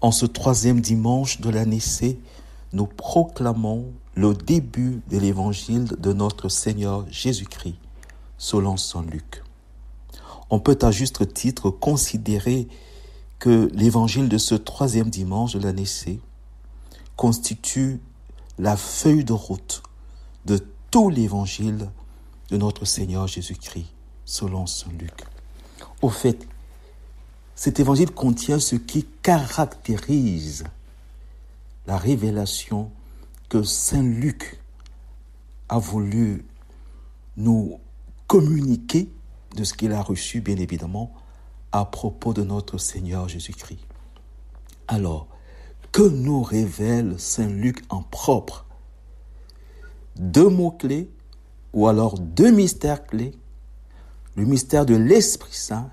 En ce troisième dimanche de l'année C, nous proclamons le début de l'évangile de notre Seigneur Jésus-Christ, selon saint Luc. On peut à juste titre considérer que l'évangile de ce troisième dimanche de l'année C constitue la feuille de route de tout l'évangile de notre Seigneur Jésus-Christ, selon saint Luc. Au fait, cet évangile contient ce qui caractérise la révélation que saint Luc a voulu nous communiquer de ce qu'il a reçu, bien évidemment, à propos de notre Seigneur Jésus-Christ. Alors, que nous révèle saint Luc en propre? Deux mots-clés, ou alors deux mystères clés, le mystère de l'Esprit Saint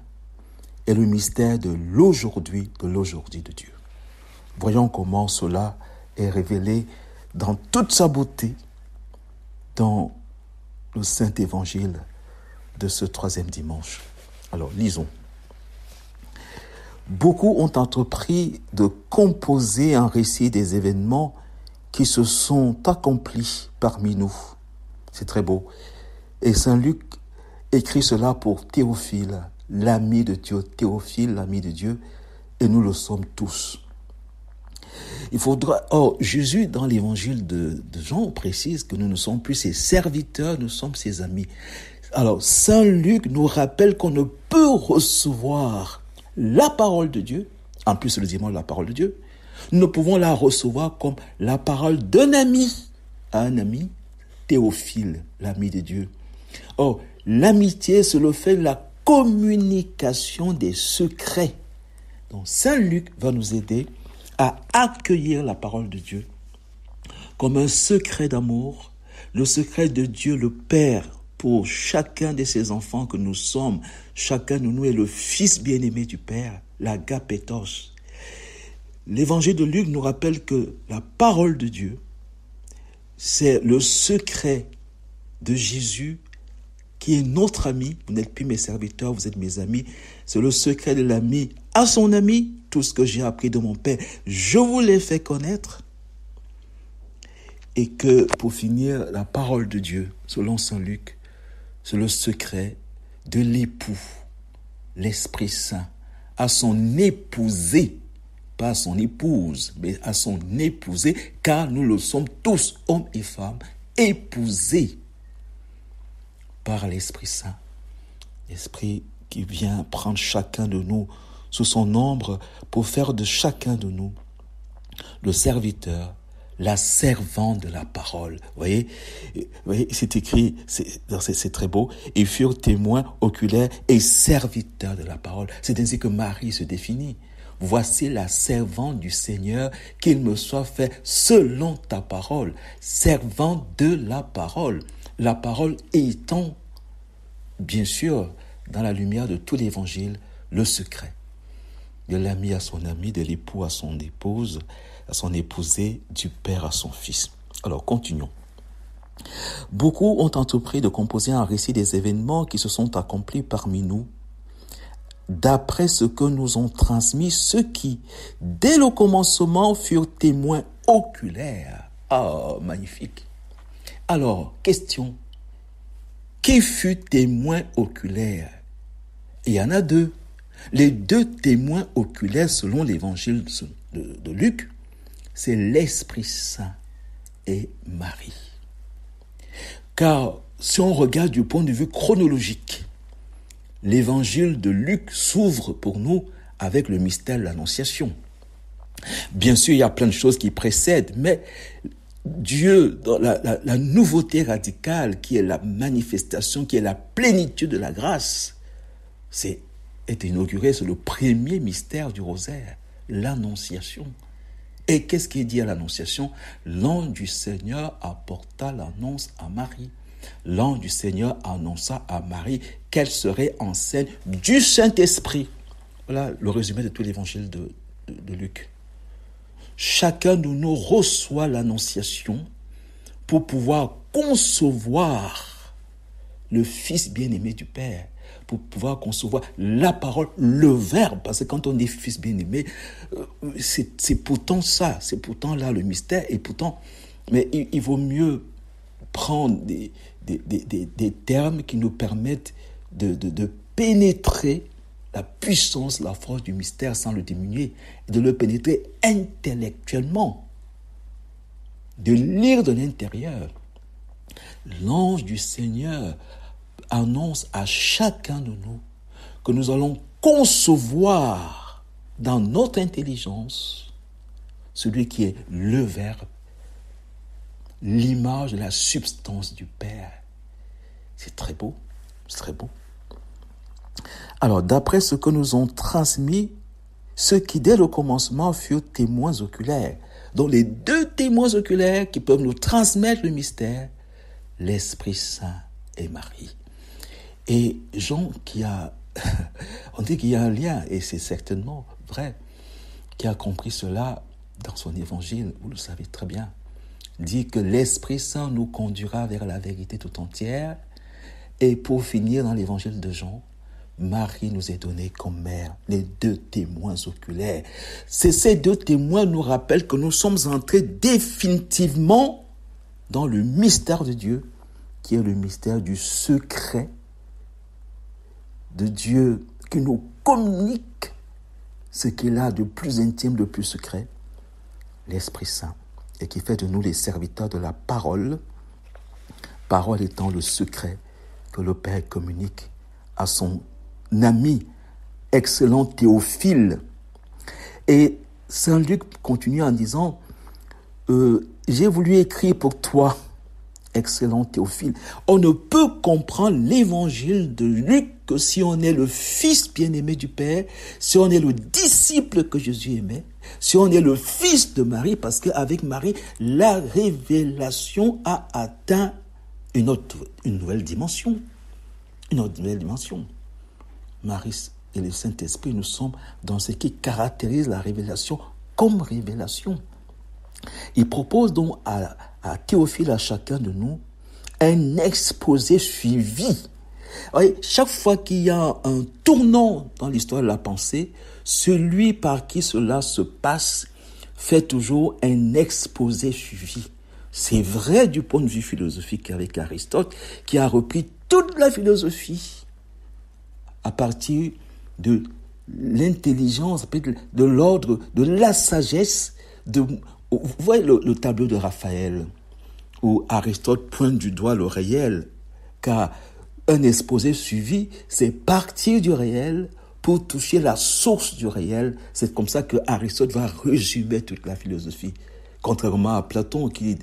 et le mystère de l'aujourd'hui de Dieu. Voyons comment cela est révélé dans toute sa beauté dans le Saint Évangile de ce troisième dimanche. Alors, lisons. Beaucoup ont entrepris de composer un récit des événements qui se sont accomplis parmi nous. C'est très beau. Et saint Luc écrit cela pour Théophile, l'ami de Dieu, Théophile, l'ami de Dieu, et nous le sommes tous. Jésus, dans l'évangile de Jean, précise que nous ne sommes plus ses serviteurs, nous sommes ses amis. Alors, saint Luc nous rappelle qu'on ne peut recevoir la parole de Dieu, en plus le dimanche, la parole de Dieu, nous pouvons la recevoir comme la parole d'un ami à un ami, Théophile, l'ami de Dieu. Or, l'amitié, c'est le fait de la communication des secrets. Donc, saint Luc va nous aider à accueillir la parole de Dieu comme un secret d'amour, le secret de Dieu le Père pour chacun de ses enfants que nous sommes. Chacun de nous est le fils bien-aimé du Père, l'agapétos. L'évangile de Luc nous rappelle que la parole de Dieu, c'est le secret de Jésus qui est notre ami. Vous n'êtes plus mes serviteurs, vous êtes mes amis. C'est le secret de l'ami à son ami. Tout ce que j'ai appris de mon Père, je vous l'ai fait connaître. Et que, pour finir, la parole de Dieu, selon saint Luc, c'est le secret de l'époux, l'Esprit Saint, à son épousée, pas à son épouse, mais à son épousée, car nous le sommes tous, hommes et femmes, épousés par l'Esprit Saint. L'Esprit qui vient prendre chacun de nous sous son ombre pour faire de chacun de nous le serviteur, la servante de la parole. Vous voyez, c'est écrit, c'est très beau. Ils furent témoins oculaires et serviteurs de la parole. C'est ainsi que Marie se définit. Voici la servante du Seigneur, qu'il me soit fait selon ta parole. Servante de la parole. La parole étant, bien sûr, dans la lumière de tout l'évangile, le secret. De l'ami à son ami, de l'époux à son épouse, à son épousée, du père à son fils. Alors, continuons. Beaucoup ont entrepris de composer un récit des événements qui se sont accomplis parmi nous, d'après ce que nous ont transmis ceux qui, dès le commencement, furent témoins oculaires. Ah, magnifique. Alors, question. Qui fut témoin oculaire? Il y en a deux. Les deux témoins oculaires selon l'évangile de Luc, c'est l'Esprit Saint et Marie. Car si on regarde du point de vue chronologique, l'évangile de Luc s'ouvre pour nous avec le mystère de l'Annonciation. Bien sûr, il y a plein de choses qui précèdent, mais Dieu, dans la nouveauté radicale qui est la manifestation, qui est la plénitude de la grâce, est inauguré, c'est le premier mystère du rosaire, l'Annonciation. Et qu'est-ce qui est dit à l'Annonciation? L'ange du Seigneur apporta l'annonce à Marie. L'ange du Seigneur annonça à Marie qu'elle serait enceinte du Saint-Esprit. Voilà le résumé de tout l'évangile de Luc. Chacun de nous reçoit l'Annonciation pour pouvoir concevoir le Fils bien-aimé du Père. pour pouvoir concevoir la parole, le verbe. Parce que quand on est fils bien-aimé, c'est pourtant ça, c'est pourtant là le mystère. Et pourtant, mais il vaut mieux prendre des termes qui nous permettent de pénétrer la puissance, la force du mystère sans le diminuer, et de le pénétrer intellectuellement, de lire de l'intérieur. L'ange du Seigneur annonce à chacun de nous que nous allons concevoir dans notre intelligence celui qui est le Verbe, l'image de la substance du Père. C'est très beau, c'est très beau. Alors, d'après ce que nous ont transmis ceux qui, dès le commencement, furent témoins oculaires, dont les deux témoins oculaires qui peuvent nous transmettre le mystère, l'Esprit Saint et Marie. Et Jean on dit qu'il y a un lien, et c'est certainement vrai, qui a compris cela dans son évangile, vous le savez très bien, dit que l'Esprit Saint nous conduira vers la vérité tout entière. Et pour finir, dans l'évangile de Jean, Marie nous est donnée comme mère, les deux témoins oculaires. Ces deux témoins nous rappellent que nous sommes entrés définitivement dans le mystère de Dieu, qui est le mystère du secret de Dieu, qui nous communique ce qu'il a de plus intime, de plus secret, l'Esprit Saint, et qui fait de nous les serviteurs de la parole, parole étant le secret que le Père communique à son ami, excellent Théophile. Et Saint Luc continue en disant, j'ai voulu écrire pour toi, excellent Théophile. On ne peut comprendre l'évangile de Luc que si on est le fils bien-aimé du Père, si on est le disciple que Jésus aimait, si on est le fils de Marie, parce qu'avec Marie, la révélation a atteint une nouvelle dimension. Une autre nouvelle dimension. Marie et le Saint-Esprit, nous sommes dans ce qui caractérise la révélation comme révélation. Il propose donc à Théophile, à chacun de nous, un exposé suivi. Voyez, chaque fois qu'il y a un tournant dans l'histoire de la pensée, celui par qui cela se passe fait toujours un exposé suivi. C'est vrai du point de vue philosophique avec Aristote, qui a repris toute la philosophie à partir de l'intelligence, de l'ordre, de la sagesse. Vous voyez le tableau de Raphaël, où Aristote pointe du doigt le réel, car un exposé suivi, c'est partir du réel pour toucher la source du réel. C'est comme ça que Aristote va résumer toute la philosophie. Contrairement à Platon qui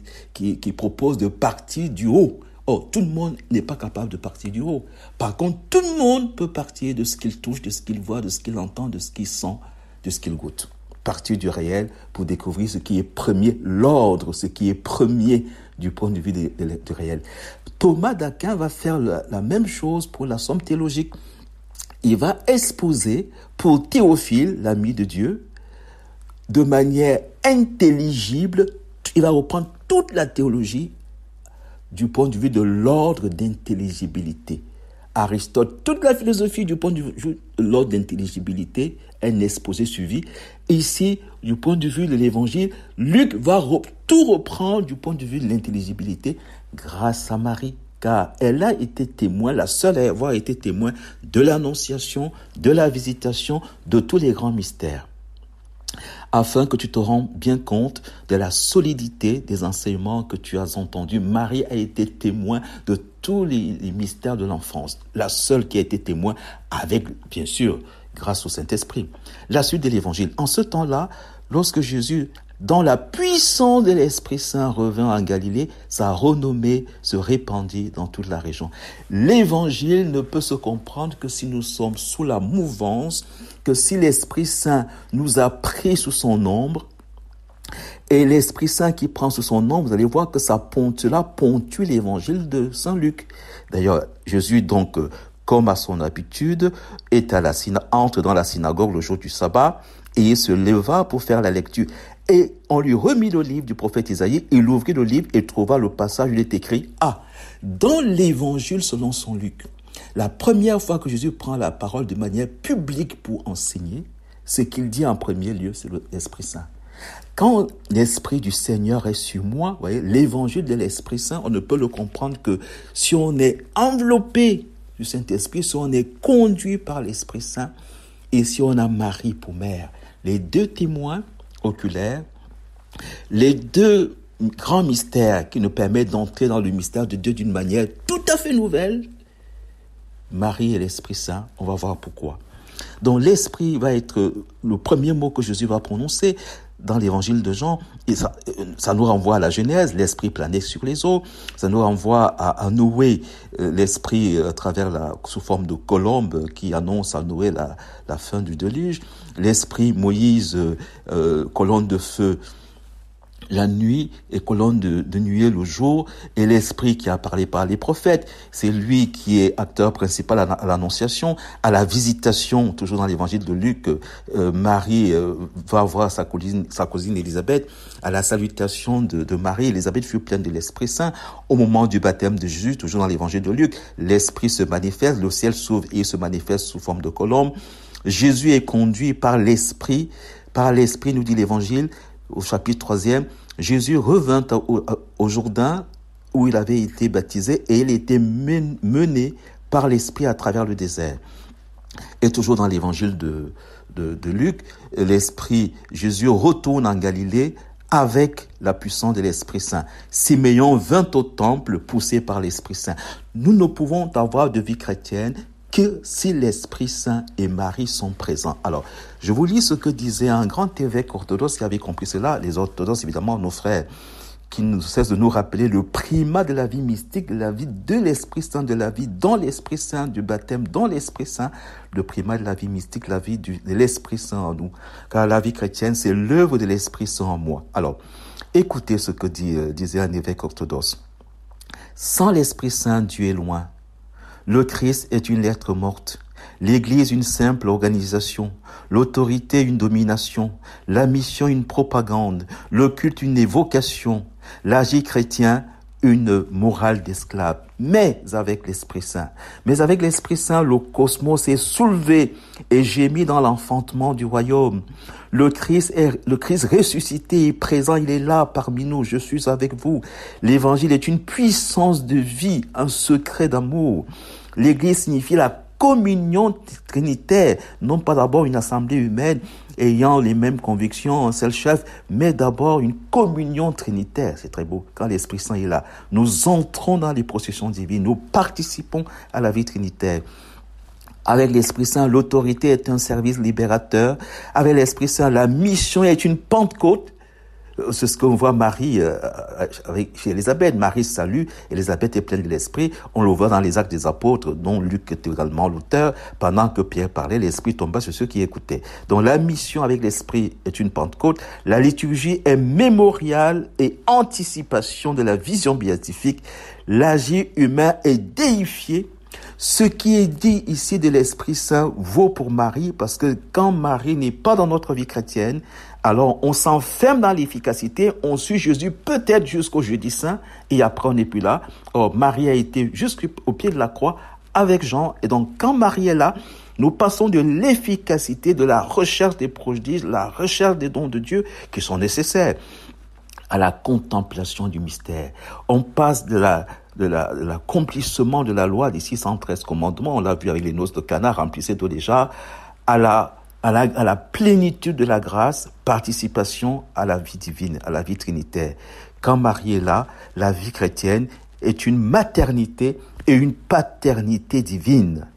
propose de partir du haut. Or, tout le monde n'est pas capable de partir du haut. Par contre, tout le monde peut partir de ce qu'il touche, de ce qu'il voit, de ce qu'il entend, de ce qu'il sent, de ce qu'il goûte. Partir du réel pour découvrir ce qui est premier, l'ordre, ce qui est premier du point de vue du réel. Thomas d'Aquin va faire la même chose pour la somme théologique. Il va exposer pour Théophile, l'ami de Dieu, de manière intelligible, il va reprendre toute la théologie du point de vue de l'ordre d'intelligibilité. Aristote, toute la philosophie du point de vue de l'ordre d'intelligibilité, un exposé suivi. Ici, du point de vue de l'évangile, Luc va tout reprendre du point de vue de l'intelligibilité grâce à Marie, car elle a été témoin, la seule à avoir été témoin de l'annonciation, de la visitation, de tous les grands mystères. Afin que tu te rendes bien compte de la solidité des enseignements que tu as entendus. Marie a été témoin de tous les mystères de l'enfance. La seule qui a été témoin avec, bien sûr, grâce au Saint-Esprit. La suite de l'évangile. En ce temps-là, lorsque Jésus, dans la puissance de l'Esprit Saint, revint en Galilée, sa renommée se répandit dans toute la région. L'évangile ne peut se comprendre que si nous sommes sous la mouvance, que si l'Esprit Saint nous a pris sous son ombre, et l'Esprit Saint qui prend sous son ombre, vous allez voir que cela ponctue l'évangile de Saint Luc. D'ailleurs, Jésus, donc, comme à son habitude, entre dans la synagogue le jour du sabbat, et il se leva pour faire la lecture. Et on lui remit le livre du prophète Isaïe, il ouvrit le livre et trouva le passage où il est écrit, dans l'évangile selon Saint Luc, La première fois que Jésus prend la parole de manière publique pour enseigner, ce qu'il dit en premier lieu, c'est l'Esprit Saint. Quand l'Esprit du Seigneur est sur moi, vous voyez, l'évangile de l'Esprit Saint, on ne peut le comprendre que si on est enveloppé du Saint-Esprit, si on est conduit par l'Esprit Saint et si on a Marie pour mère. Les deux témoins oculaires, les deux grands mystères qui nous permettent d'entrer dans le mystère de Dieu d'une manière tout à fait nouvelle, Marie et l'Esprit Saint, on va voir pourquoi. Donc l'Esprit va être le premier mot que Jésus va prononcer dans l'évangile de Jean. Et ça nous renvoie à la Genèse, l'Esprit planait sur les eaux. Ça nous renvoie à Noé, l'Esprit à travers sous forme de colombe qui annonce à Noé la fin du déluge. L'Esprit Moïse, colonne de feu la nuit et colonne de nuée le jour, et l'Esprit qui a parlé par les prophètes, c'est lui qui est acteur principal à l'Annonciation, à la visitation, toujours dans l'évangile de Luc, Marie va voir sa cousine Élisabeth, à la salutation de Marie, Élisabeth fut pleine de l'Esprit Saint, au moment du baptême de Jésus, toujours dans l'évangile de Luc, l'Esprit se manifeste, le ciel s'ouvre et il se manifeste sous forme de colombe. Jésus est conduit par l'Esprit, nous dit l'évangile, au chapitre 3e, Jésus revint au Jourdain où il avait été baptisé et il était mené par l'Esprit à travers le désert. Et toujours dans l'évangile de Luc, Jésus retourne en Galilée avec la puissance de l'Esprit Saint. Siméon vint au temple poussé par l'Esprit Saint. Nous ne pouvons avoir de vie chrétienne que si l'Esprit Saint et Marie sont présents. Alors, je vous lis ce que disait un grand évêque orthodoxe qui avait compris cela. Les orthodoxes, évidemment, nos frères, qui ne cessent de nous rappeler le primat de la vie mystique, de la vie de l'Esprit Saint, de la vie dans l'Esprit Saint, du baptême dans l'Esprit Saint, le primat de la vie mystique, la vie de l'Esprit Saint en nous. Car la vie chrétienne, c'est l'œuvre de l'Esprit Saint en moi. Alors, écoutez ce que disait un évêque orthodoxe. Sans l'Esprit Saint, Dieu est loin. Le Christ est une lettre morte, l'Église une simple organisation, l'autorité une domination, la mission une propagande, le culte une évocation, l'agir chrétien une morale d'esclave. Mais avec l'Esprit Saint, le cosmos est soulevé et gémit dans l'enfantement du royaume. Le Christ ressuscité est présent, il est là parmi nous, je suis avec vous. L'évangile est une puissance de vie, un secret d'amour. L'Église signifie la communion trinitaire, non pas d'abord une assemblée humaine ayant les mêmes convictions, un seul chef, mais d'abord une communion trinitaire. C'est très beau. Quand l'Esprit Saint est là, nous entrons dans les processions divines, nous participons à la vie trinitaire. Avec l'Esprit Saint, l'autorité est un service libérateur. Avec l'Esprit Saint, la mission est une Pentecôte. C'est ce qu'on voit Marie chez Élisabeth. Marie salue, Élisabeth est pleine de l'Esprit. On le voit dans les Actes des Apôtres, dont Luc est également l'auteur. Pendant que Pierre parlait, l'Esprit tomba sur ceux qui écoutaient. Donc la mission avec l'Esprit est une Pentecôte. La liturgie est mémorial et anticipation de la vision béatifique. L'agir humain est déifié. Ce qui est dit ici de l'Esprit Saint vaut pour Marie, parce que quand Marie n'est pas dans notre vie chrétienne, alors on s'enferme dans l'efficacité, on suit Jésus peut-être jusqu'au jeudi saint, et après on n'est plus là. Or, Marie a été jusqu'au pied de la croix avec Jean, et donc quand Marie est là, nous passons de l'efficacité, de la recherche des prodiges, la recherche des dons de Dieu qui sont nécessaires, à la contemplation du mystère. On passe de l'accomplissement de la loi des 613 commandements, on l'a vu avec les noces de Cana, remplissez d'eau déjà, à la plénitude de la grâce, participation à la vie divine, à la vie trinitaire. Quand Marie est là, la vie chrétienne est une maternité et une paternité divine.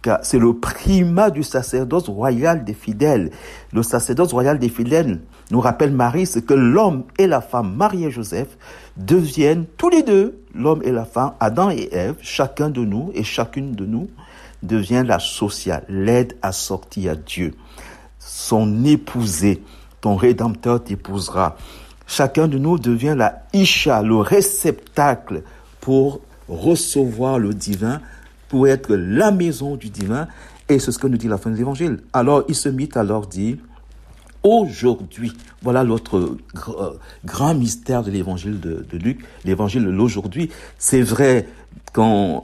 Car c'est le primat du sacerdoce royal des fidèles. Le sacerdoce royal des fidèles nous rappelle Marie, ce que l'homme et la femme, Marie et Joseph, deviennent tous les deux, l'homme et la femme, Adam et Ève, chacun de nous et chacune de nous, devient la sociale, l'aide à sortir à Dieu. Son épousé, ton Rédempteur t'épousera. Chacun de nous devient la Isha, le réceptacle pour recevoir le divin, pour être la maison du divin. Et c'est ce que nous dit la fin de l'évangile. Alors, il se mit à leur dire, aujourd'hui, voilà l'autre grand mystère de l'évangile de Luc, l'évangile de l'aujourd'hui. C'est vrai qu'en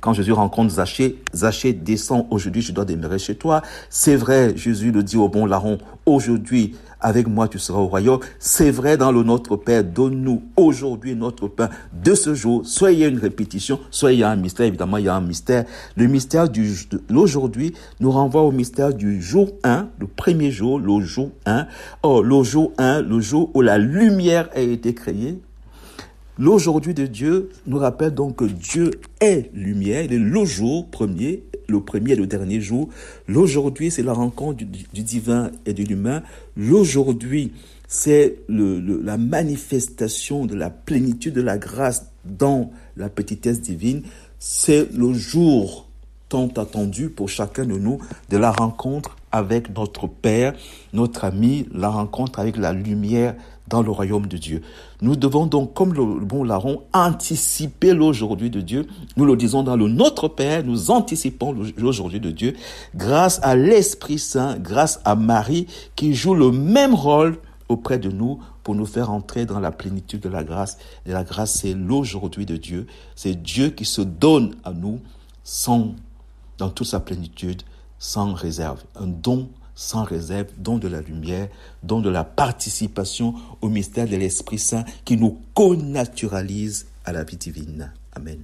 quand Jésus rencontre Zachée, Zachée descend, aujourd'hui je dois demeurer chez toi. C'est vrai, Jésus le dit au bon larron, aujourd'hui avec moi tu seras au royaume. C'est vrai dans le Notre Père, donne-nous aujourd'hui notre pain de ce jour. Soit il y a une répétition, soit il y a un mystère. Évidemment, il y a un mystère. Le mystère de l'aujourd'hui nous renvoie au mystère du jour 1, le premier jour, le jour 1. Oh, le jour 1, le jour où la lumière a été créée. L'aujourd'hui de Dieu nous rappelle donc que Dieu est lumière, il est le jour premier, le premier et le dernier jour. L'aujourd'hui, c'est la rencontre du divin et de l'humain. L'aujourd'hui, c'est la manifestation de la plénitude de la grâce dans la petitesse divine. C'est le jour tant attendu pour chacun de nous de la rencontre avec notre Père, notre ami, la rencontre avec la lumière dans le royaume de Dieu. Nous devons donc, comme le bon larron, anticiper l'aujourd'hui de Dieu. Nous le disons dans le Notre Père, nous anticipons l'aujourd'hui de Dieu grâce à l'Esprit Saint, grâce à Marie qui joue le même rôle auprès de nous pour nous faire entrer dans la plénitude de la grâce. Et la grâce, c'est l'aujourd'hui de Dieu. C'est Dieu qui se donne à nous dans toute sa plénitude, sans réserve. Un don sans réserve, don de la lumière, don de la participation au mystère de l'Esprit Saint qui nous connaturalise à la vie divine. Amen.